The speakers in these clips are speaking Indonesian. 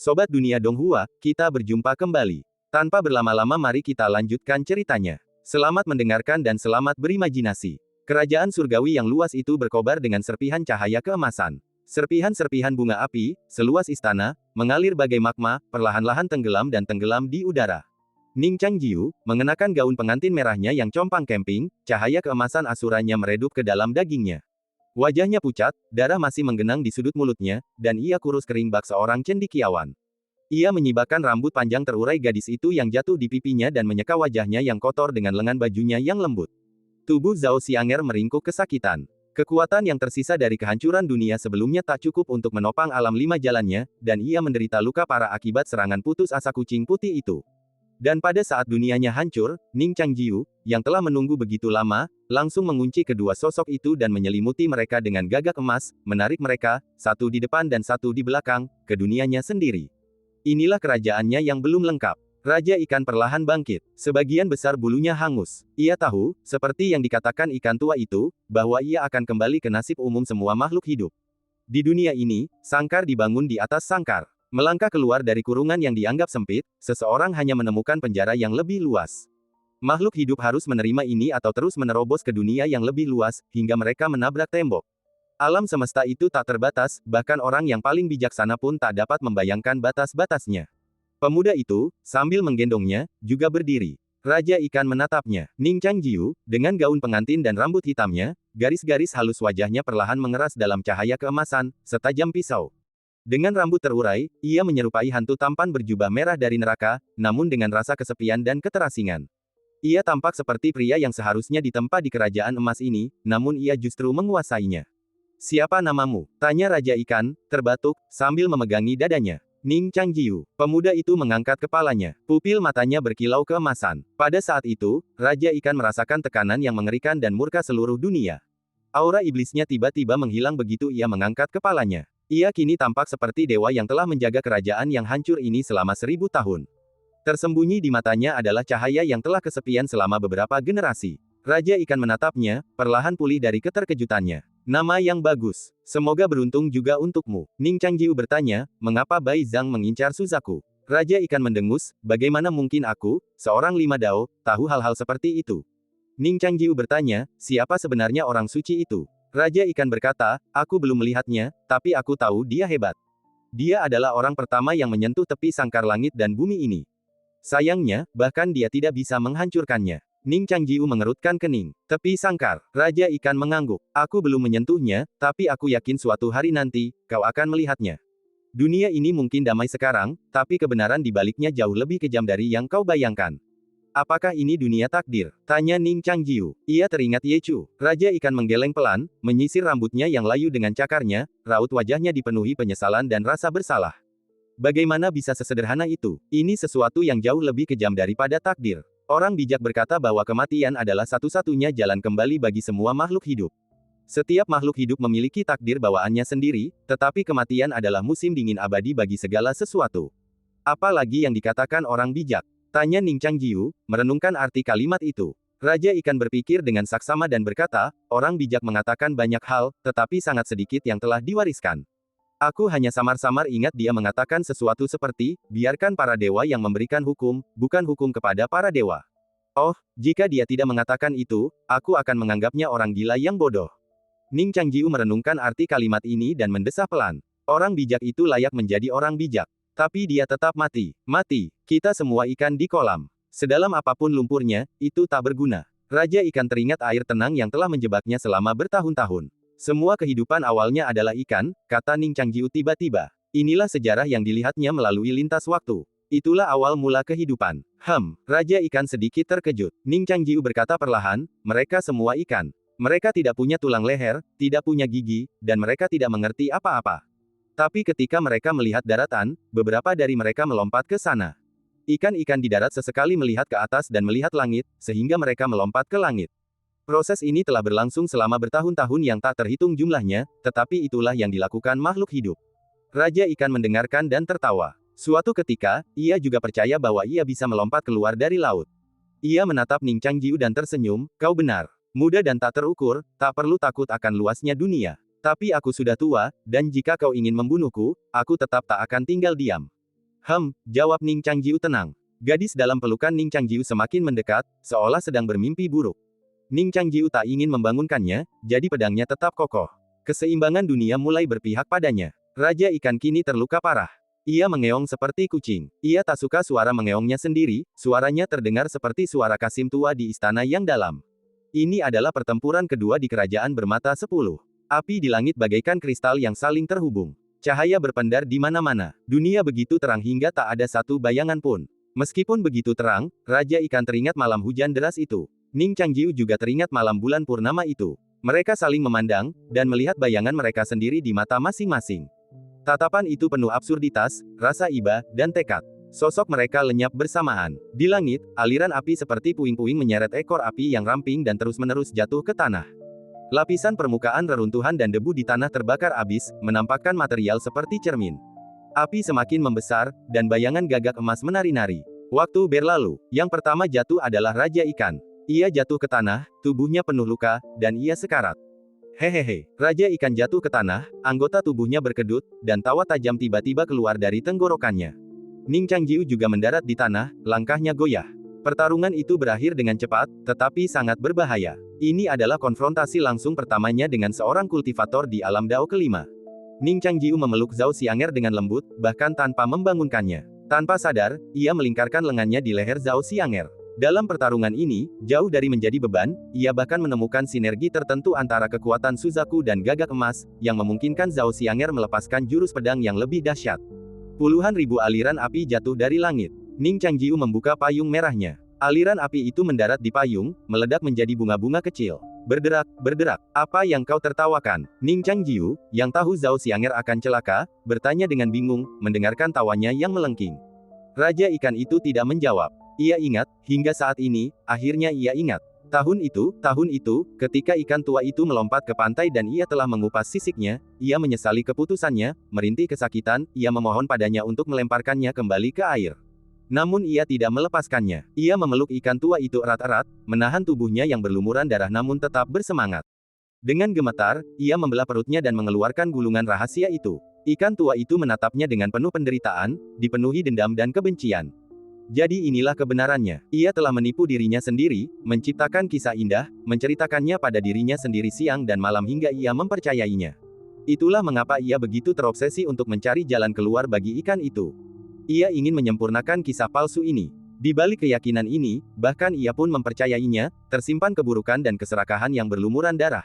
Sobat Dunia Donghua, kita berjumpa kembali. Tanpa berlama-lama mari kita lanjutkan ceritanya. Selamat mendengarkan dan selamat berimajinasi. Kerajaan surgawi yang luas itu berkobar dengan serpihan cahaya keemasan. Serpihan-serpihan bunga api, seluas istana, mengalir bagai magma, perlahan-lahan tenggelam dan tenggelam di udara. Ning Changjiu, mengenakan gaun pengantin merahnya yang compang camping, cahaya keemasan asuranya meredup ke dalam dagingnya. Wajahnya pucat, darah masih menggenang di sudut mulutnya, dan ia kurus kering bak seorang cendekiawan. Ia menyibakkan rambut panjang terurai gadis itu yang jatuh di pipinya dan menyeka wajahnya yang kotor dengan lengan bajunya yang lembut. Tubuh Zhao Xianger meringkuk kesakitan. Kekuatan yang tersisa dari kehancuran dunia sebelumnya tak cukup untuk menopang alam lima jalannya, dan ia menderita luka parah akibat serangan putus asa kucing putih itu. Dan pada saat dunianya hancur, Ning Changjiu, yang telah menunggu begitu lama, langsung mengunci kedua sosok itu dan menyelimuti mereka dengan gagak emas, menarik mereka, satu di depan dan satu di belakang, ke dunianya sendiri. Inilah kerajaannya yang belum lengkap. Raja ikan perlahan bangkit. Sebagian besar bulunya hangus. Ia tahu, seperti yang dikatakan ikan tua itu, bahwa ia akan kembali ke nasib umum semua makhluk hidup. Di dunia ini, sangkar dibangun di atas sangkar. Melangkah keluar dari kurungan yang dianggap sempit, seseorang hanya menemukan penjara yang lebih luas. Makhluk hidup harus menerima ini atau terus menerobos ke dunia yang lebih luas, hingga mereka menabrak tembok. Alam semesta itu tak terbatas, bahkan orang yang paling bijaksana pun tak dapat membayangkan batas-batasnya. Pemuda itu, sambil menggendongnya, juga berdiri. Raja ikan menatapnya. Ning Changjiu, dengan gaun pengantin dan rambut hitamnya, garis-garis halus wajahnya perlahan mengeras dalam cahaya keemasan, setajam pisau. Dengan rambut terurai, ia menyerupai hantu tampan berjubah merah dari neraka, namun dengan rasa kesepian dan keterasingan. Ia tampak seperti pria yang seharusnya ditempa di kerajaan emas ini, namun ia justru menguasainya. "Siapa namamu?" tanya Raja Ikan, terbatuk, sambil memegangi dadanya. Ning Changjiu. Pemuda itu mengangkat kepalanya. Pupil matanya berkilau keemasan. Pada saat itu, Raja Ikan merasakan tekanan yang mengerikan dan murka seluruh dunia. Aura iblisnya tiba-tiba menghilang begitu ia mengangkat kepalanya. Ia kini tampak seperti dewa yang telah menjaga kerajaan yang hancur ini selama 1000 tahun. Tersembunyi di matanya adalah cahaya yang telah kesepian selama beberapa generasi. Raja ikan menatapnya, perlahan pulih dari keterkejutannya. "Nama yang bagus. Semoga beruntung juga untukmu." Ning Changjiu bertanya, "Mengapa Bai Zhang mengincar Suzaku?" Raja ikan mendengus, "Bagaimana mungkin aku, seorang lima dao, tahu hal-hal seperti itu?" Ning Changjiu bertanya, "Siapa sebenarnya orang suci itu?" Raja ikan berkata, "Aku belum melihatnya, tapi aku tahu dia hebat. Dia adalah orang pertama yang menyentuh tepi sangkar langit dan bumi ini. Sayangnya, bahkan dia tidak bisa menghancurkannya." Ning Changjiu mengerutkan kening. "Tepi sangkar." Raja ikan mengangguk. "Aku belum menyentuhnya, tapi aku yakin suatu hari nanti, kau akan melihatnya. Dunia ini mungkin damai sekarang, tapi kebenaran di baliknya jauh lebih kejam dari yang kau bayangkan." "Apakah ini dunia takdir?" tanya Ning Changjiu. Ia teringat Ye Chu. Raja ikan menggeleng pelan, menyisir rambutnya yang layu dengan cakarnya, raut wajahnya dipenuhi penyesalan dan rasa bersalah. Bagaimana bisa sesederhana itu? Ini sesuatu yang jauh lebih kejam daripada takdir. Orang bijak berkata bahwa kematian adalah satu-satunya jalan kembali bagi semua makhluk hidup. Setiap makhluk hidup memiliki takdir bawaannya sendiri, tetapi kematian adalah musim dingin abadi bagi segala sesuatu. Apalagi yang dikatakan orang bijak? Tanya Ning Changjiu, merenungkan arti kalimat itu. Raja ikan berpikir dengan saksama dan berkata, "Orang bijak mengatakan banyak hal, tetapi sangat sedikit yang telah diwariskan. Aku hanya samar-samar ingat dia mengatakan sesuatu seperti, biarkan para dewa yang memberikan hukum, bukan hukum kepada para dewa. Oh, jika dia tidak mengatakan itu, aku akan menganggapnya orang gila yang bodoh." Ning Changjiu merenungkan arti kalimat ini dan mendesah pelan. Orang bijak itu layak menjadi orang bijak. Tapi dia tetap mati. Mati. Kita semua ikan di kolam. Sedalam apapun lumpurnya, itu tak berguna. Raja ikan teringat air tenang yang telah menjebaknya selama bertahun-tahun. "Semua kehidupan awalnya adalah ikan," kata Ning Changjiu tiba-tiba. Inilah sejarah yang dilihatnya melalui lintas waktu. Itulah awal mula kehidupan. Raja ikan sedikit terkejut. Ning Changjiu berkata perlahan, "Mereka semua ikan. Mereka tidak punya tulang leher, tidak punya gigi, dan mereka tidak mengerti apa-apa. Tapi ketika mereka melihat daratan, beberapa dari mereka melompat ke sana. Ikan-ikan di darat sesekali melihat ke atas dan melihat langit, sehingga mereka melompat ke langit. Proses ini telah berlangsung selama bertahun-tahun yang tak terhitung jumlahnya, tetapi itulah yang dilakukan makhluk hidup." Raja ikan mendengarkan dan tertawa. Suatu ketika, ia juga percaya bahwa ia bisa melompat keluar dari laut. Ia menatap Ning Changjiu dan tersenyum, "Kau benar. Muda dan tak terukur, tak perlu takut akan luasnya dunia. Tapi aku sudah tua, dan jika kau ingin membunuhku, aku tetap tak akan tinggal diam." Jawab Ning Changjiu tenang. Gadis dalam pelukan Ning Changjiu semakin mendekat, seolah sedang bermimpi buruk. Ning Changjiu tak ingin membangunkannya, jadi pedangnya tetap kokoh. Keseimbangan dunia mulai berpihak padanya. Raja ikan kini terluka parah. Ia mengeong seperti kucing. Ia tak suka suara mengeongnya sendiri, suaranya terdengar seperti suara Kasim tua di istana yang dalam. Ini adalah pertempuran kedua di kerajaan bermata 10. Api di langit bagaikan kristal yang saling terhubung. Cahaya berpendar di mana-mana. Dunia begitu terang hingga tak ada satu bayangan pun. Meskipun begitu terang, Raja Ikan teringat malam hujan deras itu. Ning Changjiu juga teringat malam bulan purnama itu. Mereka saling memandang, dan melihat bayangan mereka sendiri di mata masing-masing. Tatapan itu penuh absurditas, rasa iba, dan tekad. Sosok mereka lenyap bersamaan. Di langit, aliran api seperti puing-puing menyeret ekor api yang ramping dan terus-menerus jatuh ke tanah. Lapisan permukaan reruntuhan dan debu di tanah terbakar abis, menampakkan material seperti cermin. Api semakin membesar, dan bayangan gagak emas menari-nari. Waktu berlalu. Yang pertama jatuh adalah Raja Ikan. Ia jatuh ke tanah, tubuhnya penuh luka, dan ia sekarat. Hehehe. Raja Ikan jatuh ke tanah, anggota tubuhnya berkedut, dan tawa tajam tiba-tiba keluar dari tenggorokannya. Ning Changjiu juga mendarat di tanah, langkahnya goyah. Pertarungan itu berakhir dengan cepat, tetapi sangat berbahaya. Ini adalah konfrontasi langsung pertamanya dengan seorang kultivator di alam Dao kelima. Ning Changjiu memeluk Zhao Xianger dengan lembut, bahkan tanpa membangunkannya. Tanpa sadar, ia melingkarkan lengannya di leher Zhao Xianger. Dalam pertarungan ini, jauh dari menjadi beban, ia bahkan menemukan sinergi tertentu antara kekuatan Suzaku dan gagak emas, yang memungkinkan Zhao Xianger melepaskan jurus pedang yang lebih dahsyat. Puluhan ribu aliran api jatuh dari langit. Ning Changjiu membuka payung merahnya. Aliran api itu mendarat di payung, meledak menjadi bunga-bunga kecil. Berderak, berderak. Apa yang kau tertawakan? Ning Changjiu, yang tahu Zhao Xianger akan celaka, bertanya dengan bingung, mendengarkan tawanya yang melengking. Raja Ikan itu tidak menjawab. Ia ingat, hingga saat ini, akhirnya ia ingat. Tahun itu, ketika ikan tua itu melompat ke pantai dan ia telah mengupas sisiknya, ia menyesali keputusannya, merintih kesakitan, ia memohon padanya untuk melemparkannya kembali ke air. Namun ia tidak melepaskannya. Ia memeluk ikan tua itu erat-erat, menahan tubuhnya yang berlumuran darah namun tetap bersemangat. Dengan gemetar, ia membelah perutnya dan mengeluarkan gulungan rahasia itu. Ikan tua itu menatapnya dengan penuh penderitaan, dipenuhi dendam dan kebencian. Jadi inilah kebenarannya. Ia telah menipu dirinya sendiri, menciptakan kisah indah, menceritakannya pada dirinya sendiri siang dan malam hingga ia mempercayainya. Itulah mengapa ia begitu terobsesi untuk mencari jalan keluar bagi ikan itu. Ia ingin menyempurnakan kisah palsu ini. Di balik keyakinan ini, bahkan ia pun mempercayainya, tersimpan keburukan dan keserakahan yang berlumuran darah.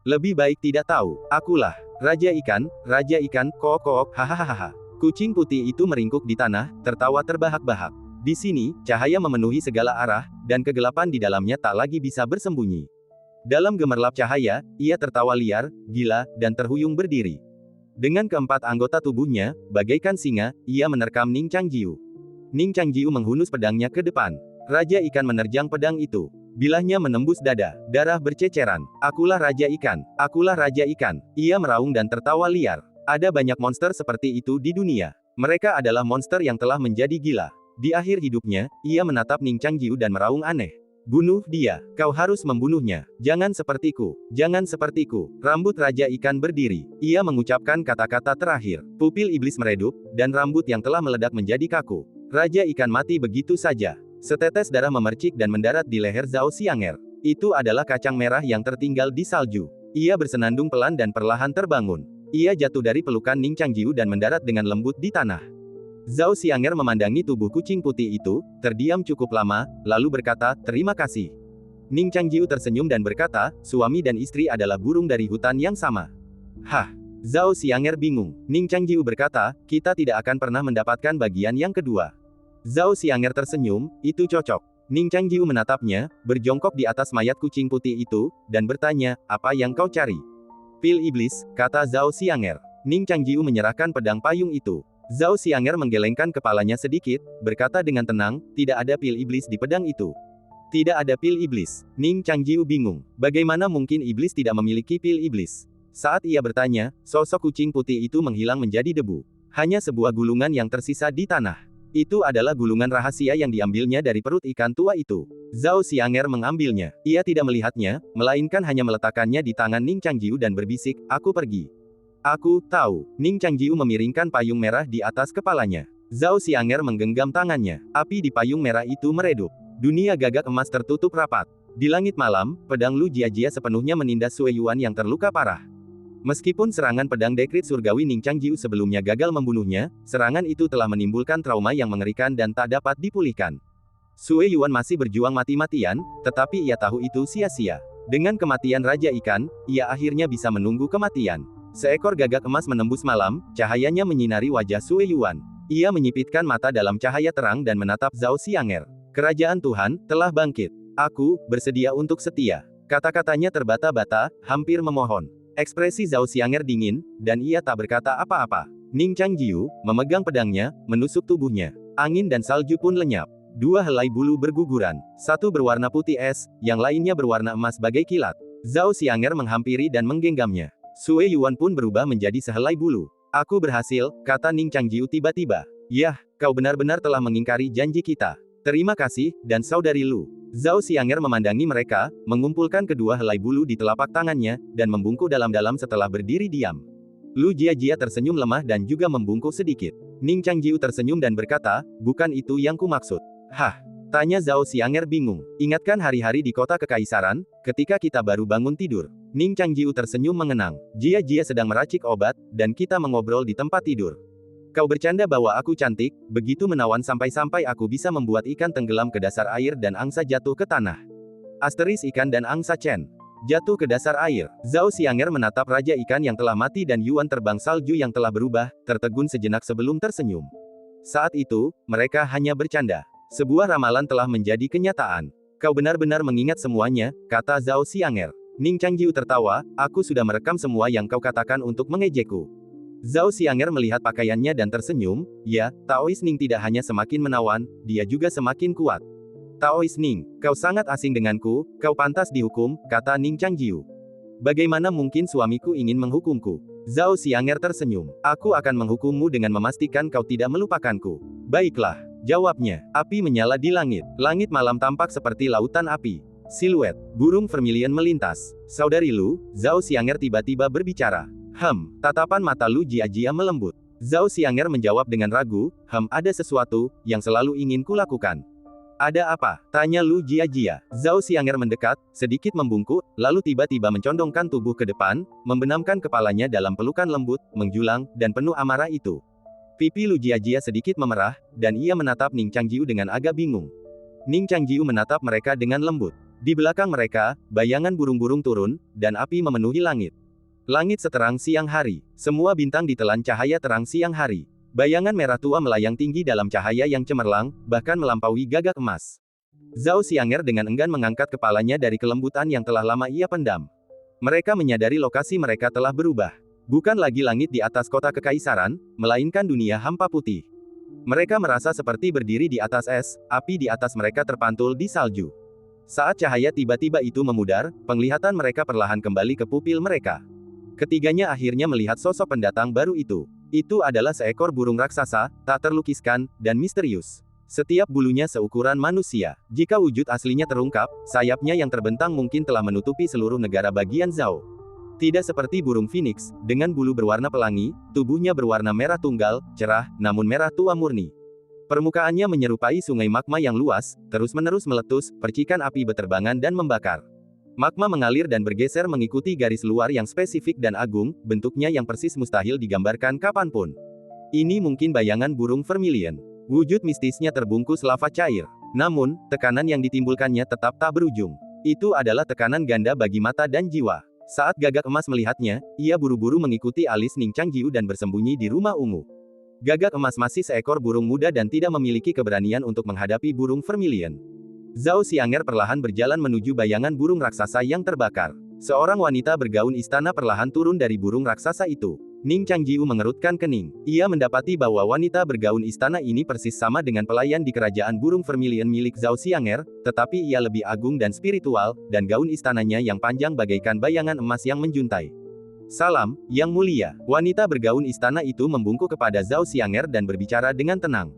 Lebih baik tidak tahu. Akulah Raja Ikan, kook, hahaha. Kucing putih itu meringkuk di tanah, tertawa terbahak-bahak. Di sini, cahaya memenuhi segala arah, dan kegelapan di dalamnya tak lagi bisa bersembunyi. Dalam gemerlap cahaya, ia tertawa liar, gila, dan terhuyung berdiri. Dengan keempat anggota tubuhnya, bagaikan singa, ia menerkam Ning Changjiu. Ning Changjiu menghunus pedangnya ke depan. Raja Ikan menerjang pedang itu. Bilahnya menembus dada, darah berceceran. Akulah Raja Ikan, akulah Raja Ikan. Ia meraung dan tertawa liar. Ada banyak monster seperti itu di dunia. Mereka adalah monster yang telah menjadi gila. Di akhir hidupnya, ia menatap Ning Changjiu dan meraung aneh. Bunuh dia, kau harus membunuhnya. Jangan sepertiku, jangan sepertiku. Rambut Raja Ikan berdiri. Ia mengucapkan kata-kata terakhir. Pupil iblis meredup, dan rambut yang telah meledak menjadi kaku. Raja Ikan mati begitu saja. Setetes darah memercik dan mendarat di leher Zhao Xianger. Itu adalah kacang merah yang tertinggal di salju. Ia bersenandung pelan dan perlahan terbangun. Ia jatuh dari pelukan Ning Changjiu dan mendarat dengan lembut di tanah. Zhao Xianger memandangi tubuh kucing putih itu, terdiam cukup lama, lalu berkata, "Terima kasih." Ning Changjiu tersenyum dan berkata, "Suami dan istri adalah burung dari hutan yang sama." Hah? Zhao Xianger bingung. Ning Changjiu berkata, "Kita tidak akan pernah mendapatkan bagian yang kedua." Zhao Xianger tersenyum, "Itu cocok." Ning Changjiu menatapnya, berjongkok di atas mayat kucing putih itu, dan bertanya, "Apa yang kau cari?" "Pil iblis," kata Zhao Xianger. Ning Changjiu menyerahkan pedang payung itu. Zhao Xianger menggelengkan kepalanya sedikit, berkata dengan tenang, "Tidak ada pil iblis di pedang itu." "Tidak ada pil iblis." Ning Changjiu bingung. Bagaimana mungkin iblis tidak memiliki pil iblis? Saat ia bertanya, sosok kucing putih itu menghilang menjadi debu. Hanya sebuah gulungan yang tersisa di tanah. Itu adalah gulungan rahasia yang diambilnya dari perut ikan tua itu. Zhao Xianger mengambilnya. Ia tidak melihatnya, melainkan hanya meletakkannya di tangan Ning Changjiu dan berbisik, "Aku pergi." "Aku tahu." Ning Changjiu memiringkan payung merah di atas kepalanya. Zhao Xianger menggenggam tangannya. Api di payung merah itu meredup. Dunia gagak emas tertutup rapat. Di langit malam, pedang Lu Jiajia sepenuhnya menindas Sue Yuan yang terluka parah. Meskipun serangan pedang dekrit surgawi Ning Changjiu sebelumnya gagal membunuhnya, serangan itu telah menimbulkan trauma yang mengerikan dan tak dapat dipulihkan. Sue Yuan masih berjuang mati-matian, tetapi ia tahu itu sia-sia. Dengan kematian Raja Ikan, ia akhirnya bisa menunggu kematian. Seekor gagak emas menembus malam, cahayanya menyinari wajah Sue Yuan. Ia menyipitkan mata dalam cahaya terang dan menatap Zhao Xianger. Kerajaan Tuhan telah bangkit. Aku bersedia untuk setia. Kata-katanya terbata-bata, hampir memohon. Ekspresi Zhao Xianger dingin, dan ia tak berkata apa-apa. Ning Changjiu memegang pedangnya, menusuk tubuhnya. Angin dan salju pun lenyap. Dua helai bulu berguguran. Satu berwarna putih es, yang lainnya berwarna emas bagai kilat. Zhao Xianger menghampiri dan menggenggamnya. Sue Yuan pun berubah menjadi sehelai bulu. Aku berhasil, kata Ning Changjiu tiba-tiba. Yah, kau benar-benar telah mengingkari janji kita. Terima kasih, dan saudari Lu. Zhao Xianger memandangi mereka, mengumpulkan kedua helai bulu di telapak tangannya, dan membungkuk dalam-dalam setelah berdiri diam. Lu Jiajia tersenyum lemah dan juga membungkuk sedikit. Ning Changjiu tersenyum dan berkata, bukan itu yang kumaksud. Hah? Tanya Zhao Xianger bingung. Ingatkan hari-hari di kota kekaisaran, ketika kita baru bangun tidur. Ning Changjiu tersenyum mengenang. Jiajia sedang meracik obat, dan kita mengobrol di tempat tidur. Kau bercanda bahwa aku cantik, begitu menawan sampai-sampai aku bisa membuat ikan tenggelam ke dasar air dan angsa jatuh ke tanah. Asteris ikan dan angsa Chen. Jatuh ke dasar air. Zhao Xianger menatap Raja Ikan yang telah mati dan Yuan terbang salju yang telah berubah, tertegun sejenak sebelum tersenyum. Saat itu, mereka hanya bercanda. Sebuah ramalan telah menjadi kenyataan. Kau benar-benar mengingat semuanya, kata Zhao Xianger. Ning Changjiu tertawa, aku sudah merekam semua yang kau katakan untuk mengejekku. Zhao Xianger melihat pakaiannya dan tersenyum, ya, Taois Ning tidak hanya semakin menawan, dia juga semakin kuat. Taois Ning, kau sangat asing denganku, kau pantas dihukum, kata Ning Changjiu. Bagaimana mungkin suamiku ingin menghukumku? Zhao Xianger tersenyum. Aku akan menghukummu dengan memastikan kau tidak melupakanku. Baiklah, jawabnya. Api menyala di langit. Langit malam tampak seperti lautan api. Siluet burung vermilion melintas. Saudari Lu, Zhao Xianger tiba-tiba berbicara. Tatapan mata Lu Jiajia melembut. Zhao Xianger menjawab dengan ragu, ada sesuatu yang selalu ingin kulakukan. Ada apa? Tanya Lu Jiajia. Zhao Xianger mendekat, sedikit membungkuk, lalu tiba-tiba mencondongkan tubuh ke depan, membenamkan kepalanya dalam pelukan lembut, menjulang, dan penuh amarah itu. Pipi Lu Jiajia sedikit memerah, dan ia menatap Ning Changjiu dengan agak bingung. Ning Changjiu menatap mereka dengan lembut. Di belakang mereka, bayangan burung-burung turun, dan api memenuhi langit. Langit seterang siang hari. Semua bintang ditelan cahaya terang siang hari. Bayangan merah tua melayang tinggi dalam cahaya yang cemerlang, bahkan melampaui gagak emas. Zhao Xianger dengan enggan mengangkat kepalanya dari kelembutan yang telah lama ia pendam. Mereka menyadari lokasi mereka telah berubah. Bukan lagi langit di atas kota kekaisaran, melainkan dunia hampa putih. Mereka merasa seperti berdiri di atas es, api di atas mereka terpantul di salju. Saat cahaya tiba-tiba itu memudar, penglihatan mereka perlahan kembali ke pupil mereka. Ketiganya akhirnya melihat sosok pendatang baru itu. Itu adalah seekor burung raksasa, tak terlukiskan, dan misterius. Setiap bulunya seukuran manusia. Jika wujud aslinya terungkap, sayapnya yang terbentang mungkin telah menutupi seluruh negara bagian Zhao. Tidak seperti burung phoenix, dengan bulu berwarna pelangi, tubuhnya berwarna merah tunggal, cerah, namun merah tua murni. Permukaannya menyerupai sungai magma yang luas, terus-menerus meletus, percikan api beterbangan dan membakar. Magma mengalir dan bergeser mengikuti garis luar yang spesifik dan agung, bentuknya yang persis mustahil digambarkan kapanpun. Ini mungkin bayangan burung vermilion. Wujud mistisnya terbungkus lava cair. Namun, tekanan yang ditimbulkannya tetap tak berujung. Itu adalah tekanan ganda bagi mata dan jiwa. Saat gagak emas melihatnya, ia buru-buru mengikuti alis Ning Changjiu dan bersembunyi di rumah ungu. Gagak emas masih seekor burung muda dan tidak memiliki keberanian untuk menghadapi burung vermilion. Zhao Xianger perlahan berjalan menuju bayangan burung raksasa yang terbakar. Seorang wanita bergaun istana perlahan turun dari burung raksasa itu. Ning Changjiu mengerutkan kening. Ia mendapati bahwa wanita bergaun istana ini persis sama dengan pelayan di kerajaan burung vermilion milik Zhao Xianger, tetapi ia lebih agung dan spiritual, dan gaun istananya yang panjang bagaikan bayangan emas yang menjuntai. Salam, Yang Mulia. Wanita bergaun istana itu membungkuk kepada Zhao Xianger dan berbicara dengan tenang.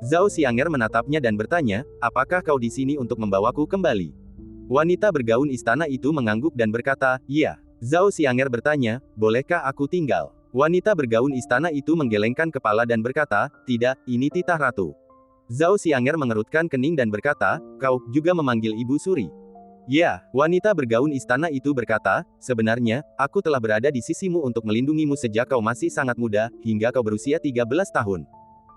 Zhao Xianger menatapnya dan bertanya, apakah kau di sini untuk membawaku kembali? Wanita bergaun istana itu mengangguk dan berkata, iya. Zhao Xianger bertanya, bolehkah aku tinggal? Wanita bergaun istana itu menggelengkan kepala dan berkata, tidak, ini titah ratu. Zhao Xianger mengerutkan kening dan berkata, kau juga memanggil Ibu Suri. Ya, wanita bergaun istana itu berkata, sebenarnya, aku telah berada di sisimu untuk melindungimu sejak kau masih sangat muda, hingga kau berusia 13 tahun.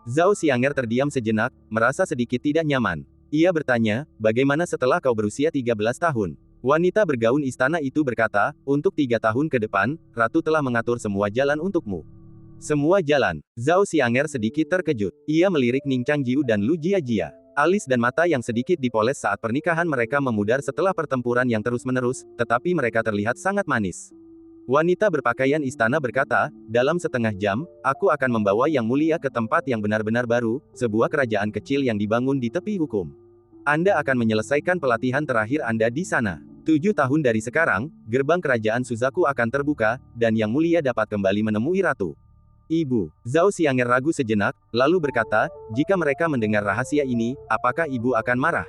Zhao Xianger terdiam sejenak, merasa sedikit tidak nyaman. Ia bertanya, bagaimana setelah kau berusia 13 tahun? Wanita bergaun istana itu berkata, untuk 3 tahun ke depan, Ratu telah mengatur semua jalan untukmu. Semua jalan. Zhao Xianger sedikit terkejut. Ia melirik Ning Changjiu dan Lu Jiajia. Alis dan mata yang sedikit dipoles saat pernikahan mereka memudar setelah pertempuran yang terus-menerus, tetapi mereka terlihat sangat manis. Wanita berpakaian istana berkata, dalam setengah jam, aku akan membawa Yang Mulia ke tempat yang benar-benar baru, sebuah kerajaan kecil yang dibangun di tepi hukum. Anda akan menyelesaikan pelatihan terakhir Anda di sana. 7 tahun dari sekarang, gerbang kerajaan Suzaku akan terbuka, dan Yang Mulia dapat kembali menemui Ratu. Ibu, Zhao Xianger ragu sejenak, lalu berkata, jika mereka mendengar rahasia ini, apakah ibu akan marah?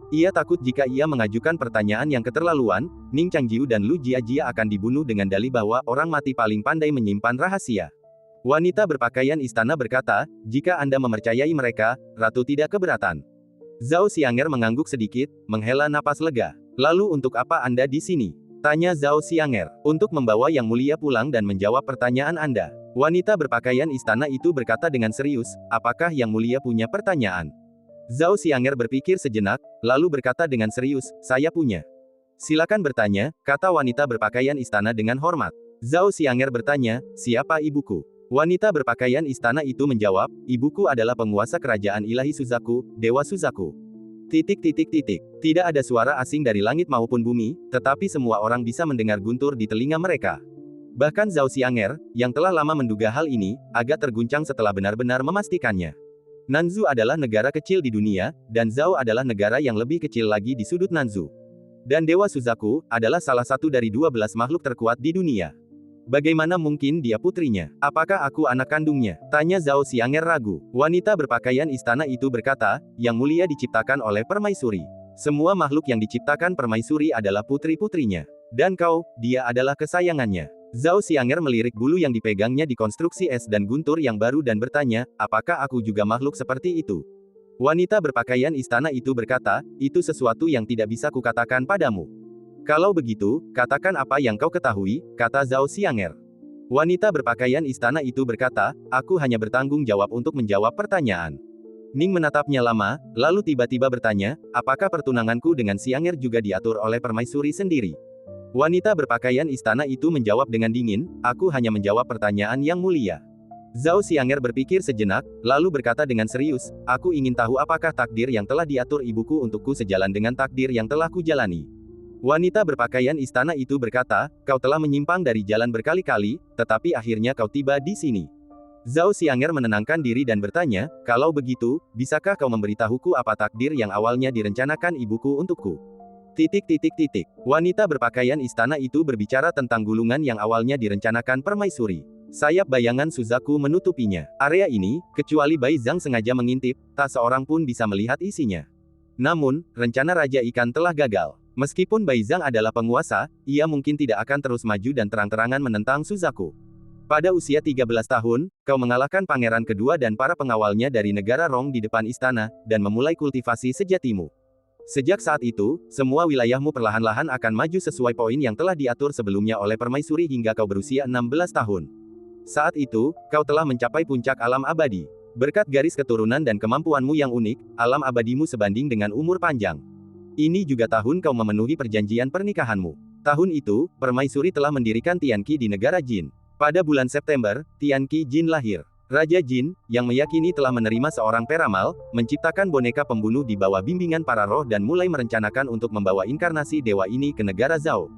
Ia takut jika ia mengajukan pertanyaan yang keterlaluan, Ning Changjiu dan Lu Jiajia akan dibunuh dengan dalih bahwa orang mati paling pandai menyimpan rahasia. Wanita berpakaian istana berkata, jika Anda mempercayai mereka, Ratu tidak keberatan. Zhao Xianger mengangguk sedikit, menghela napas lega. Lalu untuk apa Anda di sini? Tanya Zhao Xianger. Untuk membawa Yang Mulia pulang dan menjawab pertanyaan Anda. Wanita berpakaian istana itu berkata dengan serius, apakah Yang Mulia punya pertanyaan? Zhao Xianger berpikir sejenak, lalu berkata dengan serius, saya punya. Silakan bertanya, kata wanita berpakaian istana dengan hormat. Zhao Xianger bertanya, siapa ibuku? Wanita berpakaian istana itu menjawab, ibuku adalah penguasa kerajaan ilahi Suzaku, Dewa Suzaku. Tidak ada suara asing dari langit maupun bumi, tetapi semua orang bisa mendengar guntur di telinga mereka. Bahkan Zhao Xianger, yang telah lama menduga hal ini, agak terguncang setelah benar-benar memastikannya. Nanzu adalah negara kecil di dunia, dan Zhao adalah negara yang lebih kecil lagi di sudut Nanzu. Dan Dewa Suzaku, adalah salah satu dari 12 makhluk terkuat di dunia. Bagaimana mungkin dia putrinya? Apakah aku anak kandungnya? Tanya Zhao Xianger ragu. Wanita berpakaian istana itu berkata, Yang Mulia diciptakan oleh permaisuri. Semua makhluk yang diciptakan permaisuri adalah putri-putrinya. Dan kau, dia adalah kesayangannya. Zhao Xianger melirik bulu yang dipegangnya di konstruksi es dan guntur yang baru dan bertanya, apakah aku juga makhluk seperti itu? Wanita berpakaian istana itu berkata, itu sesuatu yang tidak bisa kukatakan padamu. Kalau begitu, katakan apa yang kau ketahui, kata Zhao Xianger. Wanita berpakaian istana itu berkata, aku hanya bertanggung jawab untuk menjawab pertanyaan. Ning menatapnya lama, lalu tiba-tiba bertanya, apakah pertunanganku dengan Xianger juga diatur oleh permaisuri sendiri? Wanita berpakaian istana itu menjawab dengan dingin, aku hanya menjawab pertanyaan Yang Mulia. Zhao Xianger berpikir sejenak, lalu berkata dengan serius, aku ingin tahu apakah takdir yang telah diatur ibuku untukku sejalan dengan takdir yang telah kujalani. Wanita berpakaian istana itu berkata, kau telah menyimpang dari jalan berkali-kali, tetapi akhirnya kau tiba di sini. Zhao Xianger menenangkan diri dan bertanya, kalau begitu, bisakah kau memberitahuku apa takdir yang awalnya direncanakan ibuku untukku? Wanita berpakaian istana itu berbicara tentang gulungan yang awalnya direncanakan permaisuri. Sayap bayangan Suzaku menutupinya. Area ini, kecuali Bai Zhang sengaja mengintip, tak seorang pun bisa melihat isinya. Namun, rencana Raja Ikan telah gagal. Meskipun Bai Zhang adalah penguasa, ia mungkin tidak akan terus maju dan terang-terangan menentang Suzaku. Pada usia 13 tahun, kau mengalahkan pangeran kedua dan para pengawalnya dari negara Rong di depan istana, dan memulai kultivasi sejatimu. Sejak saat itu, semua wilayahmu perlahan-lahan akan maju sesuai poin yang telah diatur sebelumnya oleh permaisuri hingga kau berusia 16 tahun. Saat itu, kau telah mencapai puncak alam abadi. Berkat garis keturunan dan kemampuanmu yang unik, alam abadimu sebanding dengan umur panjang. Ini juga tahun kau memenuhi perjanjian pernikahanmu. Tahun itu, permaisuri telah mendirikan Tianqi di negara Jin. Pada bulan September, Tianqi Jin lahir. Raja Jin, yang meyakini telah menerima seorang peramal, menciptakan boneka pembunuh di bawah bimbingan para roh dan mulai merencanakan untuk membawa inkarnasi dewa ini ke negara Zhao.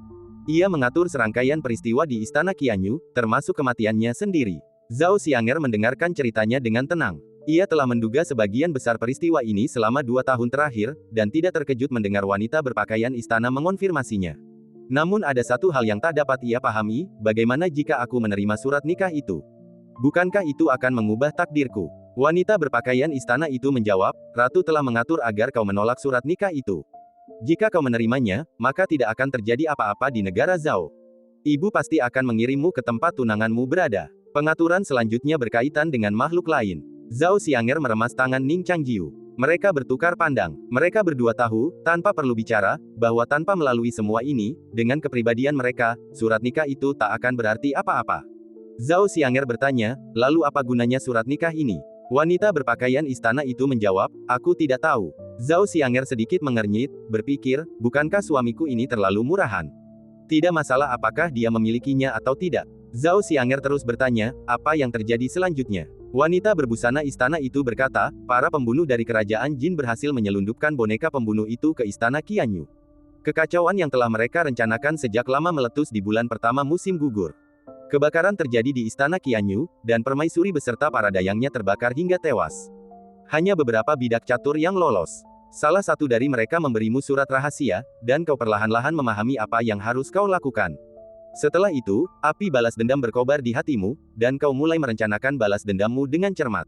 Ia mengatur serangkaian peristiwa di istana Qianyu, termasuk kematiannya sendiri. Zhao Xianger mendengarkan ceritanya dengan tenang. Ia telah menduga sebagian besar peristiwa ini selama 2 tahun terakhir, dan tidak terkejut mendengar wanita berpakaian istana mengonfirmasinya. Namun ada satu hal yang tak dapat ia pahami, bagaimana jika aku menerima surat nikah itu? Bukankah itu akan mengubah takdirku? Wanita berpakaian istana itu menjawab, Ratu telah mengatur agar kau menolak surat nikah itu. Jika kau menerimanya, maka tidak akan terjadi apa-apa di negara Zhao. Ibu pasti akan mengirimmu ke tempat tunanganmu berada. Pengaturan selanjutnya berkaitan dengan makhluk lain. Zhao Xianger meremas tangan Ning Changjiu. Mereka bertukar pandang. Mereka berdua tahu, tanpa perlu bicara, bahwa tanpa melalui semua ini, dengan kepribadian mereka, surat nikah itu tak akan berarti apa-apa. Zhao Xianger bertanya, lalu apa gunanya surat nikah ini? Wanita berpakaian istana itu menjawab, aku tidak tahu. Zhao Xianger sedikit mengernyit, berpikir, bukankah suamiku ini terlalu murahan? Tidak masalah apakah dia memilikinya atau tidak. Zhao Xianger terus bertanya, apa yang terjadi selanjutnya? Wanita berbusana istana itu berkata, para pembunuh dari kerajaan Jin berhasil menyelundupkan boneka pembunuh itu ke istana Qianyu. Kekacauan yang telah mereka rencanakan sejak lama meletus di bulan pertama musim gugur. Kebakaran terjadi di istana Qianyu, dan permaisuri beserta para dayangnya terbakar hingga tewas. Hanya beberapa bidak catur yang lolos. Salah satu dari mereka memberimu surat rahasia, dan kau perlahan-lahan memahami apa yang harus kau lakukan. Setelah itu, api balas dendam berkobar di hatimu, dan kau mulai merencanakan balas dendammu dengan cermat.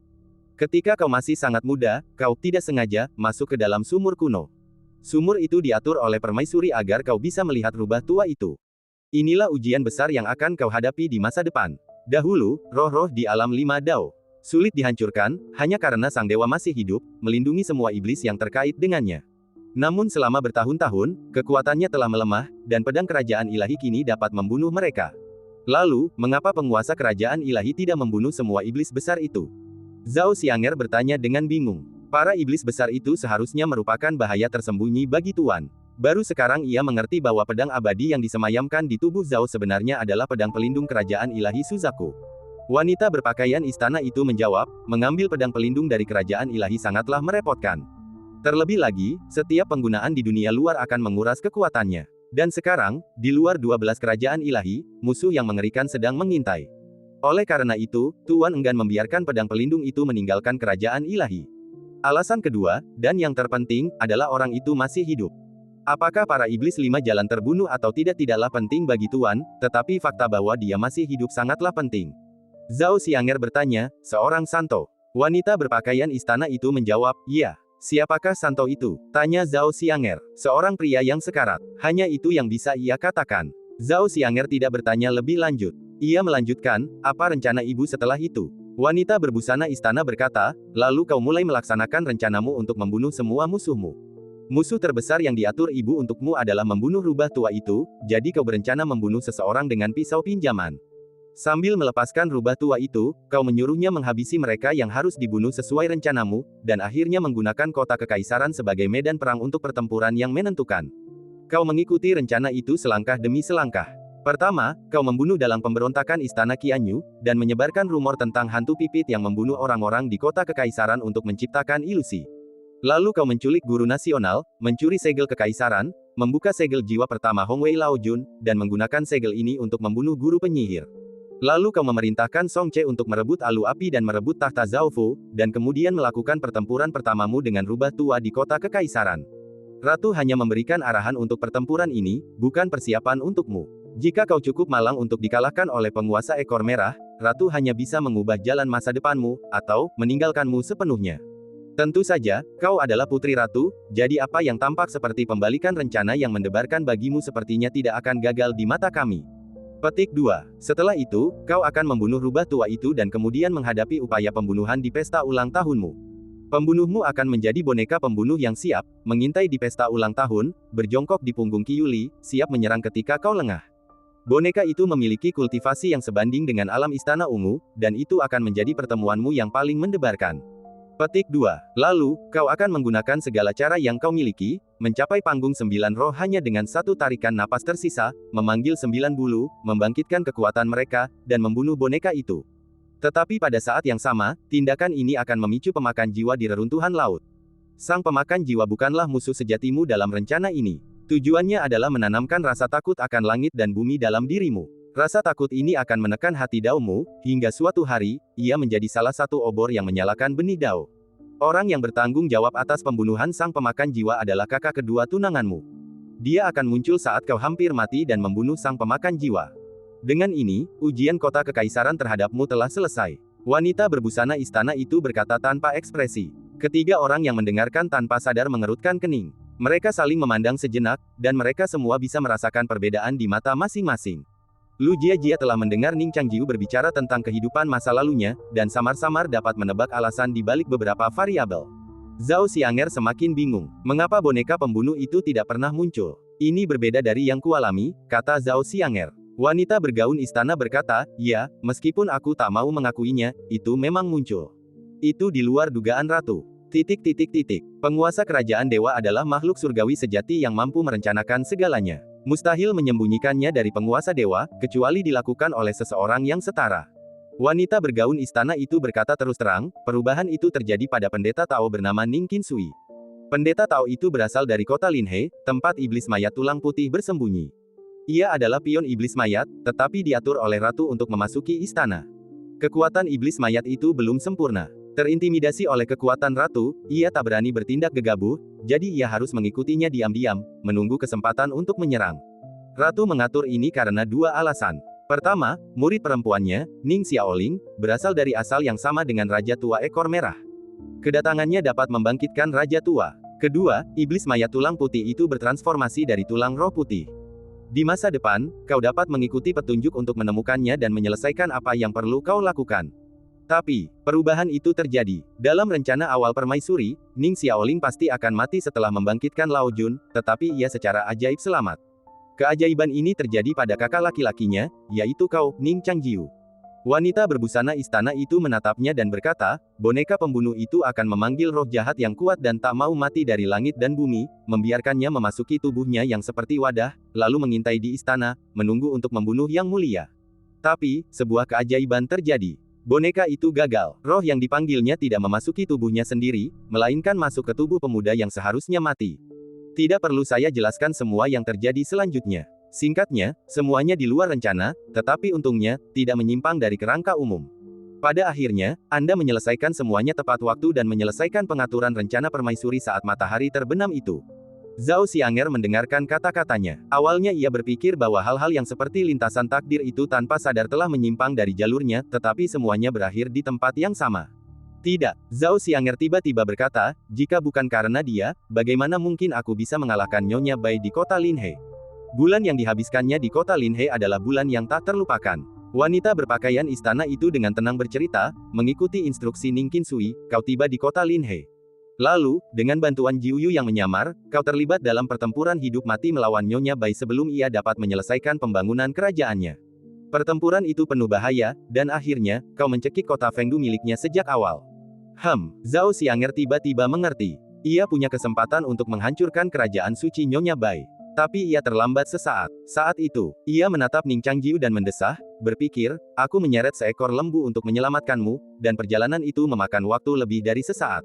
Ketika kau masih sangat muda, kau tidak sengaja masuk ke dalam sumur kuno. Sumur itu diatur oleh permaisuri agar kau bisa melihat rubah tua itu. Inilah ujian besar yang akan kau hadapi di masa depan. Dahulu, roh-roh di alam lima dao sulit dihancurkan, hanya karena sang dewa masih hidup, melindungi semua iblis yang terkait dengannya. Namun selama bertahun-tahun, kekuatannya telah melemah, dan pedang kerajaan ilahi kini dapat membunuh mereka. Lalu, mengapa penguasa kerajaan ilahi tidak membunuh semua iblis besar itu? Zhao Xianger bertanya dengan bingung. Para iblis besar itu seharusnya merupakan bahaya tersembunyi bagi Tuan. Baru sekarang ia mengerti bahwa pedang abadi yang disemayamkan di tubuh Zhao sebenarnya adalah pedang pelindung kerajaan ilahi Suzaku. Wanita berpakaian istana itu menjawab, mengambil pedang pelindung dari kerajaan ilahi sangatlah merepotkan. Terlebih lagi, setiap penggunaan di dunia luar akan menguras kekuatannya. Dan sekarang, di luar 12 kerajaan ilahi, musuh yang mengerikan sedang mengintai. Oleh karena itu, Tuan enggan membiarkan pedang pelindung itu meninggalkan kerajaan ilahi. Alasan kedua, dan yang terpenting, adalah orang itu masih hidup. Apakah para iblis lima jalan terbunuh atau tidaklah penting bagi Tuan, tetapi fakta bahwa dia masih hidup sangatlah penting. Zhao Xianger bertanya, seorang santo. Wanita berpakaian istana itu menjawab, iya. Siapakah santo itu? Tanya Zhao Xianger. Seorang pria yang sekarat. Hanya itu yang bisa ia katakan. Zhao Xianger tidak bertanya lebih lanjut. Ia melanjutkan, apa rencana ibu setelah itu? Wanita berbusana istana berkata, lalu kau mulai melaksanakan rencanamu untuk membunuh semua musuhmu. Musuh terbesar yang diatur ibu untukmu adalah membunuh rubah tua itu, jadi kau berencana membunuh seseorang dengan pisau pinjaman. Sambil melepaskan rubah tua itu, kau menyuruhnya menghabisi mereka yang harus dibunuh sesuai rencanamu, dan akhirnya menggunakan kota kekaisaran sebagai medan perang untuk pertempuran yang menentukan. Kau mengikuti rencana itu selangkah demi selangkah. Pertama, kau membunuh dalam pemberontakan istana Qianyu, dan menyebarkan rumor tentang hantu pipit yang membunuh orang-orang di kota kekaisaran untuk menciptakan ilusi. Lalu kau menculik guru nasional, mencuri segel kekaisaran, membuka segel jiwa pertama Hongwei Laojun, dan menggunakan segel ini untuk membunuh guru penyihir. Lalu kau memerintahkan Song Che untuk merebut alu api dan merebut tahta Zhao Fu, dan kemudian melakukan pertempuran pertamamu dengan rubah tua di kota kekaisaran. Ratu hanya memberikan arahan untuk pertempuran ini, bukan persiapan untukmu. Jika kau cukup malang untuk dikalahkan oleh penguasa ekor merah, Ratu hanya bisa mengubah jalan masa depanmu, atau meninggalkanmu sepenuhnya. Tentu saja, kau adalah putri ratu, jadi apa yang tampak seperti pembalikan rencana yang mendebarkan bagimu sepertinya tidak akan gagal di mata kami. Petik 2. Setelah itu, kau akan membunuh rubah tua itu dan kemudian menghadapi upaya pembunuhan di pesta ulang tahunmu. Pembunuhmu akan menjadi boneka pembunuh yang siap, mengintai di pesta ulang tahun, berjongkok di punggung Qiyuli, siap menyerang ketika kau lengah. Boneka itu memiliki kultivasi yang sebanding dengan alam istana ungu, dan itu akan menjadi pertemuanmu yang paling mendebarkan. Petik 2. Lalu, kau akan menggunakan segala cara yang kau miliki, mencapai panggung 9 roh hanya dengan satu tarikan napas tersisa, memanggil 9 bulu, membangkitkan kekuatan mereka, dan membunuh boneka itu. Tetapi pada saat yang sama, tindakan ini akan memicu pemakan jiwa di reruntuhan laut. Sang pemakan jiwa bukanlah musuh sejatimu dalam rencana ini. Tujuannya adalah menanamkan rasa takut akan langit dan bumi dalam dirimu. Rasa takut ini akan menekan hati Daomu, hingga suatu hari, ia menjadi salah satu obor yang menyalakan benih Dao. Orang yang bertanggung jawab atas pembunuhan sang pemakan jiwa adalah kakak kedua tunanganmu. Dia akan muncul saat kau hampir mati dan membunuh sang pemakan jiwa. Dengan ini, ujian kota kekaisaran terhadapmu telah selesai. Wanita berbusana istana itu berkata tanpa ekspresi. Ketiga orang yang mendengarkan tanpa sadar mengerutkan kening. Mereka saling memandang sejenak, dan mereka semua bisa merasakan perbedaan di mata masing-masing. Lu Jiajia telah mendengar Ning Changjiu berbicara tentang kehidupan masa lalunya, dan samar-samar dapat menebak alasan di balik beberapa variabel. Zhao Xianger semakin bingung. Mengapa boneka pembunuh itu tidak pernah muncul? Ini berbeda dari yang kualami, kata Zhao Xianger. Wanita bergaun istana berkata, ya, meskipun aku tak mau mengakuinya, itu memang muncul. Itu di luar dugaan ratu. Penguasa kerajaan dewa adalah makhluk surgawi sejati yang mampu merencanakan segalanya. Mustahil menyembunyikannya dari penguasa dewa, kecuali dilakukan oleh seseorang yang setara. Wanita bergaun istana itu berkata terus terang, perubahan itu terjadi pada pendeta Tao bernama Ning Qinsui. Pendeta Tao itu berasal dari kota Linhe, tempat iblis mayat tulang putih bersembunyi. Ia adalah pion iblis mayat, tetapi diatur oleh ratu untuk memasuki istana. Kekuatan iblis mayat itu belum sempurna. Terintimidasi oleh kekuatan ratu, ia tak berani bertindak gegabah, jadi ia harus mengikutinya diam-diam, menunggu kesempatan untuk menyerang. Ratu mengatur ini karena dua alasan. Pertama, murid perempuannya, Ning Xiaoling, berasal dari asal yang sama dengan Raja Tua Ekor Merah. Kedatangannya dapat membangkitkan Raja Tua. Kedua, iblis mayat tulang putih itu bertransformasi dari tulang roh putih. Di masa depan, kau dapat mengikuti petunjuk untuk menemukannya dan menyelesaikan apa yang perlu kau lakukan. Tapi, perubahan itu terjadi. Dalam rencana awal permaisuri, Ning Xiaoling pasti akan mati setelah membangkitkan Lao Jun, tetapi ia secara ajaib selamat. Keajaiban ini terjadi pada kakak laki-lakinya, yaitu kau, Ning Changjiu. Wanita berbusana istana itu menatapnya dan berkata, boneka pembunuh itu akan memanggil roh jahat yang kuat dan tak mau mati dari langit dan bumi, membiarkannya memasuki tubuhnya yang seperti wadah, lalu mengintai di istana, menunggu untuk membunuh yang mulia. Tapi, sebuah keajaiban terjadi. Boneka itu gagal. Roh yang dipanggilnya tidak memasuki tubuhnya sendiri, melainkan masuk ke tubuh pemuda yang seharusnya mati. Tidak perlu saya jelaskan semua yang terjadi selanjutnya. Singkatnya, semuanya di luar rencana, tetapi untungnya, tidak menyimpang dari kerangka umum. Pada akhirnya, Anda menyelesaikan semuanya tepat waktu dan menyelesaikan pengaturan rencana permaisuri saat matahari terbenam itu. Zhao Xianger mendengarkan kata-katanya. Awalnya ia berpikir bahwa hal-hal yang seperti lintasan takdir itu tanpa sadar telah menyimpang dari jalurnya, tetapi semuanya berakhir di tempat yang sama. Tidak, Zhao Xianger tiba-tiba berkata, jika bukan karena dia, bagaimana mungkin aku bisa mengalahkan Nyonya Bai di kota Linhe? Bulan yang dihabiskannya di kota Linhe adalah bulan yang tak terlupakan. Wanita berpakaian istana itu dengan tenang bercerita, mengikuti instruksi Ning Qinsui, kau tiba di kota Linhe. Lalu, dengan bantuan Jiuyu yang menyamar, kau terlibat dalam pertempuran hidup mati melawan Nyonya Bai sebelum ia dapat menyelesaikan pembangunan kerajaannya. Pertempuran itu penuh bahaya, dan akhirnya, kau mencekik kota Fengdu miliknya sejak awal. Zhao Xianger tiba-tiba mengerti. Ia punya kesempatan untuk menghancurkan kerajaan suci Nyonya Bai. Tapi ia terlambat sesaat. Saat itu, ia menatap Ning Changjiu dan mendesah, berpikir, aku menyeret seekor lembu untuk menyelamatkanmu, dan perjalanan itu memakan waktu lebih dari sesaat.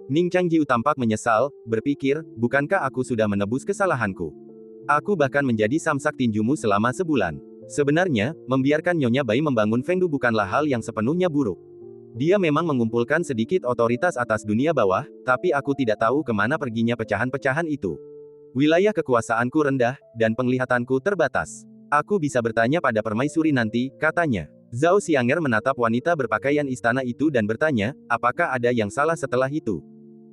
Ning Changjiu tampak menyesal, berpikir, bukankah aku sudah menebus kesalahanku? Aku bahkan menjadi samsak tinjumu selama sebulan. Sebenarnya, membiarkan Nyonya Bai membangun Fengdu bukanlah hal yang sepenuhnya buruk. Dia memang mengumpulkan sedikit otoritas atas dunia bawah, tapi aku tidak tahu kemana perginya pecahan-pecahan itu. Wilayah kekuasaanku rendah, dan penglihatanku terbatas. Aku bisa bertanya pada permaisuri nanti, katanya. Zhao Xianger menatap wanita berpakaian istana itu dan bertanya, apakah ada yang salah setelah itu?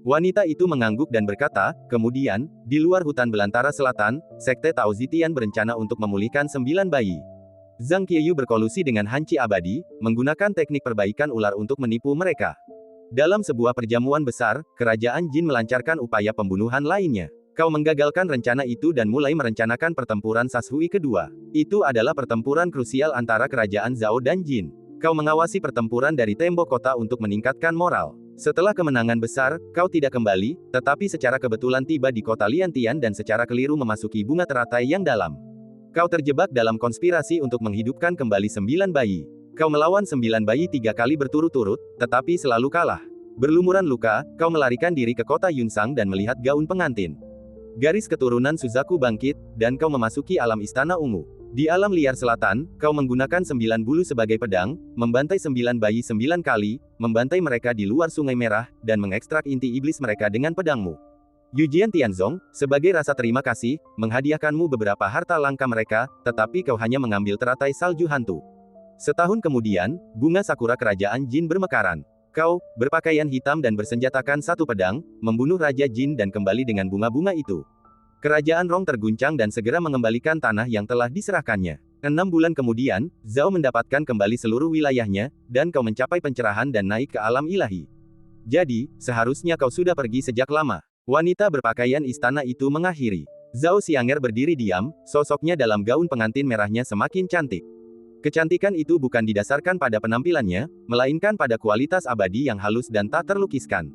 Wanita itu mengangguk dan berkata, kemudian, di luar hutan belantara selatan, Sekte Tao Zitian berencana untuk memulihkan 9 bayi. Zhang Qiyu berkolusi dengan Hanci Abadi, menggunakan teknik perbaikan ular untuk menipu mereka. Dalam sebuah perjamuan besar, kerajaan Jin melancarkan upaya pembunuhan lainnya. Kau menggagalkan rencana itu dan mulai merencanakan pertempuran Sashui kedua. Itu adalah pertempuran krusial antara kerajaan Zhao dan Jin. Kau mengawasi pertempuran dari tembok kota untuk meningkatkan moral. Setelah kemenangan besar, kau tidak kembali, tetapi secara kebetulan tiba di kota Liantian dan secara keliru memasuki bunga teratai yang dalam. Kau terjebak dalam konspirasi untuk menghidupkan kembali 9 bayi. Kau melawan 9 bayi 3 kali berturut-turut, tetapi selalu kalah. Berlumuran luka, kau melarikan diri ke kota Yunsang dan melihat gaun pengantin. Garis keturunan Suzaku bangkit, dan kau memasuki alam istana ungu. Di alam liar selatan, kau menggunakan 9 bulu sebagai pedang, membantai 9 bayi 9 kali, membantai mereka di luar Sungai Merah, dan mengekstrak inti iblis mereka dengan pedangmu. Yujian Tianzong, sebagai rasa terima kasih, menghadiahkanmu beberapa harta langka mereka, tetapi kau hanya mengambil teratai salju hantu. Setahun kemudian, bunga sakura kerajaan Jin bermekaran. Kau, berpakaian hitam dan bersenjatakan satu pedang, membunuh Raja Jin dan kembali dengan bunga-bunga itu. Kerajaan Rong terguncang dan segera mengembalikan tanah yang telah diserahkannya. 6 bulan kemudian, Zhao mendapatkan kembali seluruh wilayahnya, dan kau mencapai pencerahan dan naik ke alam ilahi. Jadi, seharusnya kau sudah pergi sejak lama. Wanita berpakaian istana itu mengakhiri. Zhao Xianger berdiri diam, sosoknya dalam gaun pengantin merahnya semakin cantik. Kecantikan itu bukan didasarkan pada penampilannya, melainkan pada kualitas abadi yang halus dan tak terlukiskan.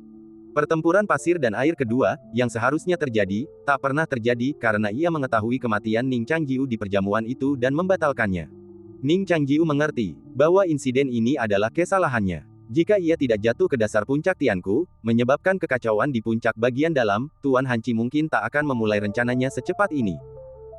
Pertempuran pasir dan air kedua, yang seharusnya terjadi, tak pernah terjadi karena ia mengetahui kematian Ning Changjiu di perjamuan itu dan membatalkannya. Ning Changjiu mengerti bahwa insiden ini adalah kesalahannya. Jika ia tidak jatuh ke dasar puncak Tianku, menyebabkan kekacauan di puncak bagian dalam, Tuan Hanci mungkin tak akan memulai rencananya secepat ini.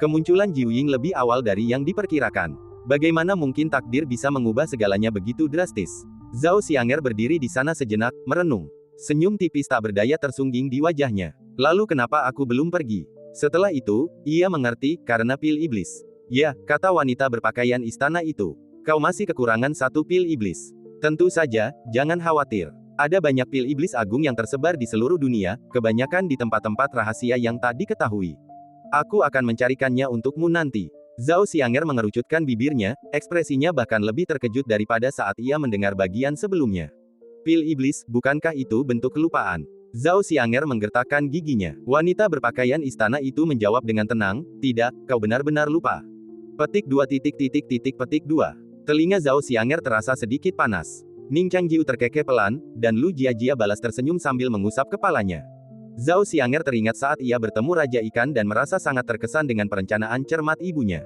Kemunculan Jiu Ying lebih awal dari yang diperkirakan. Bagaimana mungkin takdir bisa mengubah segalanya begitu drastis? Zhao Xianger berdiri di sana sejenak, merenung. Senyum tipis tak berdaya tersungging di wajahnya. Lalu kenapa aku belum pergi? Setelah itu, ia mengerti, karena pil iblis. Ya, kata wanita berpakaian istana itu. Kau masih kekurangan satu pil iblis. Tentu saja, jangan khawatir. Ada banyak pil iblis agung yang tersebar di seluruh dunia, kebanyakan di tempat-tempat rahasia yang tak diketahui. Aku akan mencarikannya untukmu nanti. Zhao Xianger mengerucutkan bibirnya, ekspresinya bahkan lebih terkejut daripada saat ia mendengar bagian sebelumnya. Pil iblis, bukankah itu bentuk kelupaan? Zhao Xianger menggertakkan giginya. Wanita berpakaian istana itu menjawab dengan tenang, tidak, kau benar-benar lupa. Petik 2. Telinga Zhao Xianger terasa sedikit panas. Ning Changjiu terkekeh pelan, dan Lu Jiajia balas tersenyum sambil mengusap kepalanya. Zhao Xianger teringat saat ia bertemu Raja Ikan dan merasa sangat terkesan dengan perencanaan cermat ibunya.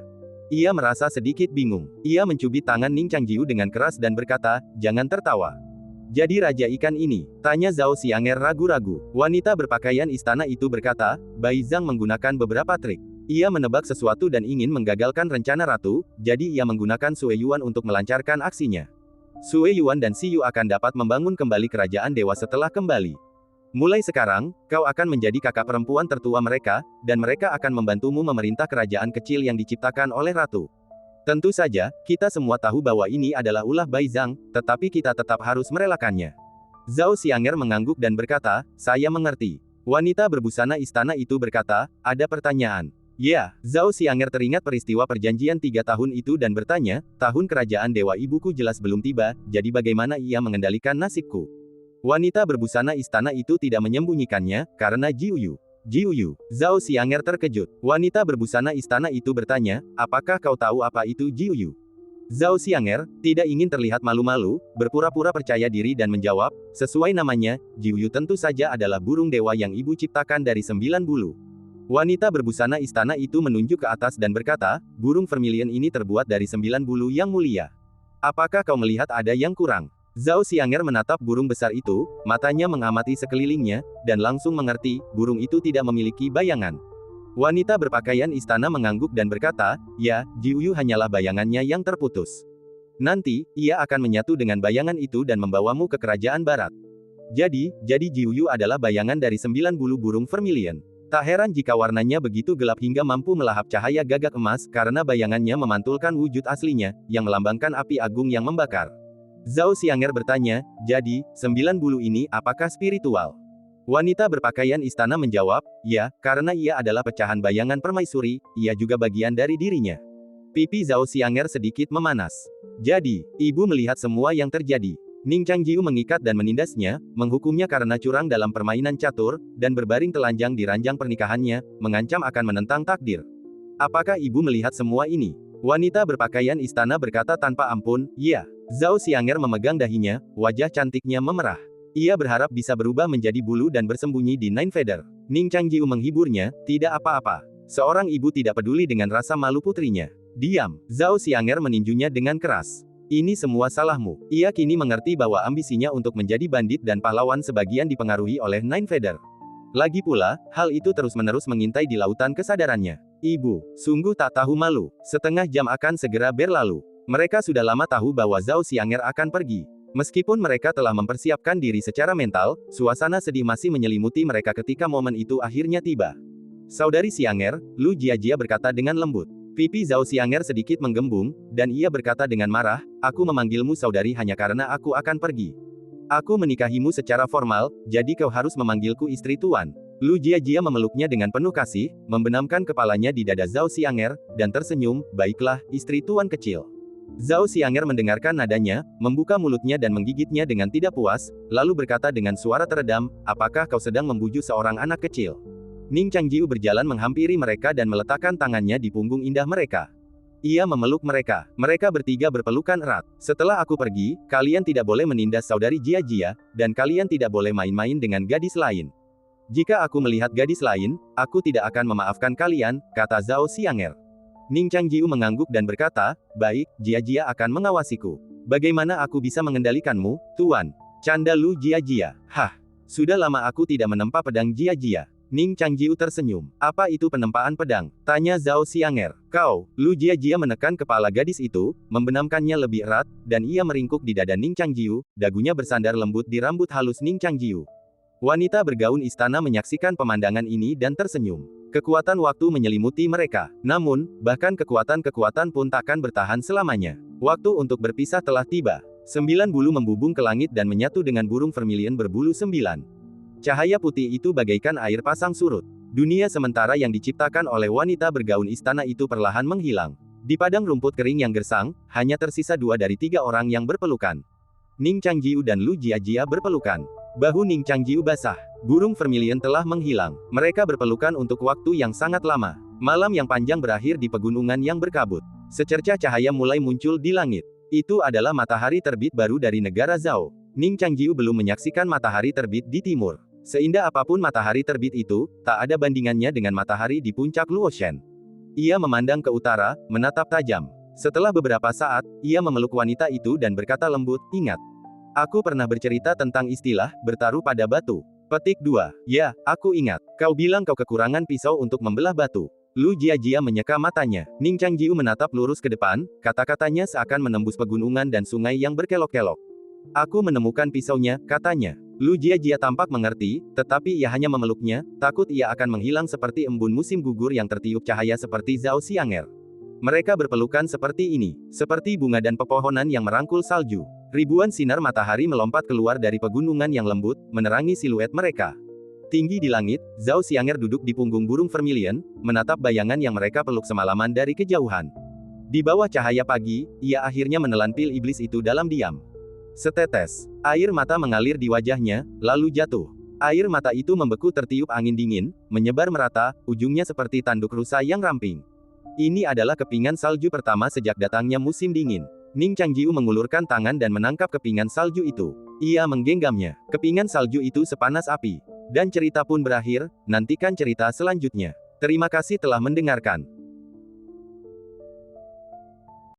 Ia merasa sedikit bingung. Ia mencubit tangan Ning Changjiu dengan keras dan berkata, jangan tertawa. Jadi Raja Ikan ini? Tanya Zhao Xianger ragu-ragu. Wanita berpakaian istana itu berkata, Bai Zhang menggunakan beberapa trik. Ia menebak sesuatu dan ingin menggagalkan rencana ratu, jadi ia menggunakan Sue Yuan untuk melancarkan aksinya. Sue Yuan dan Si Yu akan dapat membangun kembali kerajaan dewa setelah kembali. Mulai sekarang, kau akan menjadi kakak perempuan tertua mereka, dan mereka akan membantumu memerintah kerajaan kecil yang diciptakan oleh ratu. Tentu saja, kita semua tahu bahwa ini adalah ulah Bai Zhang, tetapi kita tetap harus merelakannya. Zhao Xianger mengangguk dan berkata, saya mengerti. Wanita berbusana istana itu berkata, ada pertanyaan. Ya, Zhao Xianger teringat peristiwa perjanjian 3 tahun itu dan bertanya, tahun kerajaan dewa ibuku jelas belum tiba, jadi bagaimana ia mengendalikan nasibku? Wanita berbusana istana itu tidak menyembunyikannya, karena Jiu Yu. Zhao Xianger terkejut. Wanita berbusana istana itu bertanya, apakah kau tahu apa itu Jiu Yu? Zhao Xianger, tidak ingin terlihat malu-malu, berpura-pura percaya diri dan menjawab, sesuai namanya, Jiu Yu tentu saja adalah burung dewa yang ibu ciptakan dari 9 bulu. Wanita berbusana istana itu menunjuk ke atas dan berkata, burung vermilion ini terbuat dari 9 bulu yang mulia. Apakah kau melihat ada yang kurang? Zhao Xianger menatap burung besar itu, matanya mengamati sekelilingnya, dan langsung mengerti, burung itu tidak memiliki bayangan. Wanita berpakaian istana mengangguk dan berkata, ya, Jiu Yu hanyalah bayangannya yang terputus. Nanti, ia akan menyatu dengan bayangan itu dan membawamu ke kerajaan barat. Jadi Jiu Yu adalah bayangan dari 9 bulu burung vermilion. Tak heran jika warnanya begitu gelap hingga mampu melahap cahaya gagak emas, karena bayangannya memantulkan wujud aslinya, yang melambangkan api agung yang membakar. Zhao Xianger bertanya, jadi, 9 bulu ini, apakah spiritual? Wanita berpakaian istana menjawab, ya, karena ia adalah pecahan bayangan permaisuri, ia juga bagian dari dirinya. Pipi Zhao Xianger sedikit memanas. Jadi, ibu melihat semua yang terjadi. Ning Changjiu mengikat dan menindasnya, menghukumnya karena curang dalam permainan catur, dan berbaring telanjang di ranjang pernikahannya, mengancam akan menentang takdir. Apakah ibu melihat semua ini? Wanita berpakaian istana berkata tanpa ampun, iya. Zhao Xianger memegang dahinya, wajah cantiknya memerah. Ia berharap bisa berubah menjadi bulu dan bersembunyi di Nine Feather. Ning Changjiu menghiburnya, tidak apa-apa. Seorang ibu tidak peduli dengan rasa malu putrinya. Diam. Zhao Xianger meninjunya dengan keras. Ini semua salahmu. Ia kini mengerti bahwa ambisinya untuk menjadi bandit dan pahlawan sebagian dipengaruhi oleh Nine Feather. Lagi pula, hal itu terus-menerus mengintai di lautan kesadarannya. Ibu, sungguh tak tahu malu. Setengah jam akan segera berlalu. Mereka sudah lama tahu bahwa Zhao Xianger akan pergi. Meskipun mereka telah mempersiapkan diri secara mental, suasana sedih masih menyelimuti mereka ketika momen itu akhirnya tiba. Saudari Xianger, Lu Jiajia berkata dengan lembut. Pipi Zhao Xianger sedikit menggembung, dan ia berkata dengan marah, aku memanggilmu saudari hanya karena aku akan pergi. Aku menikahimu secara formal, jadi kau harus memanggilku istri tuan. Lu Jiajia memeluknya dengan penuh kasih, membenamkan kepalanya di dada Zhao Xianger, dan tersenyum, baiklah, istri tuan kecil. Zhao Xianger mendengarkan nadanya, membuka mulutnya dan menggigitnya dengan tidak puas, lalu berkata dengan suara teredam, apakah kau sedang membujuk seorang anak kecil? Ning Changjiu berjalan menghampiri mereka dan meletakkan tangannya di punggung indah mereka. Ia memeluk mereka. Mereka bertiga berpelukan erat. Setelah aku pergi, kalian tidak boleh menindas saudari Jiajia, dan kalian tidak boleh main-main dengan gadis lain. Jika aku melihat gadis lain, aku tidak akan memaafkan kalian, kata Zhao Xianger. Ning Changjiu mengangguk dan berkata, baik, Jiajia akan mengawasiku. Bagaimana aku bisa mengendalikanmu, Tuan? Canda Lu Jiajia. Hah, sudah lama aku tidak menempa pedang Jiajia. Ning Changjiu tersenyum. Apa itu penempaan pedang? Tanya Zhao Xianger. Kau, Lu Jiajia menekan kepala gadis itu, membenamkannya lebih erat, dan ia meringkuk di dada Ning Changjiu, dagunya bersandar lembut di rambut halus Ning Changjiu. Wanita bergaun istana menyaksikan pemandangan ini dan tersenyum. Kekuatan waktu menyelimuti mereka. Namun, bahkan kekuatan-kekuatan pun takkan bertahan selamanya. Waktu untuk berpisah telah tiba. 9 bulu membubung ke langit dan menyatu dengan burung vermilion berbulu 9. Cahaya putih itu bagaikan air pasang surut. Dunia sementara yang diciptakan oleh wanita bergaun istana itu perlahan menghilang. Di padang rumput kering yang gersang, hanya tersisa 2 dari 3 orang yang berpelukan. Ning Changjiu dan Lu Jiajia berpelukan. Bahu Ning Changjiu basah. Burung vermilion telah menghilang. Mereka berpelukan untuk waktu yang sangat lama. Malam yang panjang berakhir di pegunungan yang berkabut. Secercah cahaya mulai muncul di langit. Itu adalah matahari terbit baru dari negara Zhao. Ning Changjiu belum menyaksikan matahari terbit di timur. Seindah apapun matahari terbit itu, tak ada bandingannya dengan matahari di puncak Luoshen. Ia memandang ke utara, menatap tajam. Setelah beberapa saat, ia memeluk wanita itu dan berkata lembut, ingat. Aku pernah bercerita tentang istilah, bertaruh pada batu. Petik 2. Ya, aku ingat. Kau bilang kau kekurangan pisau untuk membelah batu. Lu Jiajia menyeka matanya. Ning Changjiu menatap lurus ke depan, kata-katanya seakan menembus pegunungan dan sungai yang berkelok-kelok. Aku menemukan pisaunya, katanya. Lu Jiajia tampak mengerti, tetapi ia hanya memeluknya, takut ia akan menghilang seperti embun musim gugur yang tertiup cahaya seperti Zhao Xianger. Mereka berpelukan seperti ini, seperti bunga dan pepohonan yang merangkul salju. Ribuan sinar matahari melompat keluar dari pegunungan yang lembut, menerangi siluet mereka. Tinggi di langit, Zhao Xianger duduk di punggung burung vermilion, menatap bayangan yang mereka peluk semalaman dari kejauhan. Di bawah cahaya pagi, ia akhirnya menelan pil iblis itu dalam diam. Setetes air mata mengalir di wajahnya, lalu jatuh. Air mata itu membeku tertiup angin dingin, menyebar merata, ujungnya seperti tanduk rusa yang ramping. Ini adalah kepingan salju pertama sejak datangnya musim dingin. Ning Changjiu mengulurkan tangan dan menangkap kepingan salju itu. Ia menggenggamnya. Kepingan salju itu sepanas api. Dan cerita pun berakhir, nantikan cerita selanjutnya. Terima kasih telah mendengarkan.